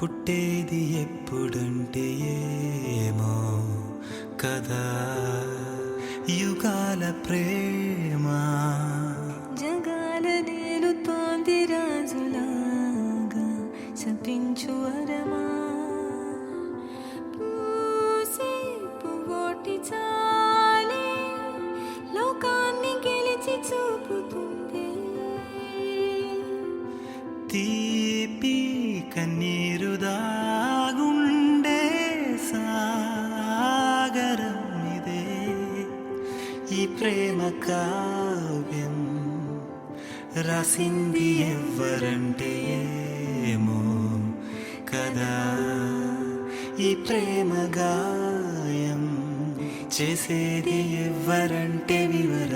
పుట్టేది ఎప్పుడంటే ఏమో కదా, యుగాల ప్రేమ జగాల నేలుతోంది రాజులాగా, శపించు వరమా పూసే పువ్వోటి చాలే లోకాన్ని గెలిచి చూపుతుంది. తీపి కన్నీరు దాగుండే సాగరం ఇదే, ఈ ప్రేమ కావ్యం రాసింది ఎవ్వరంటే ఏమో కదా, ఈ ప్రేమ గాయం చేసేది ఎవ్వరంటే వివర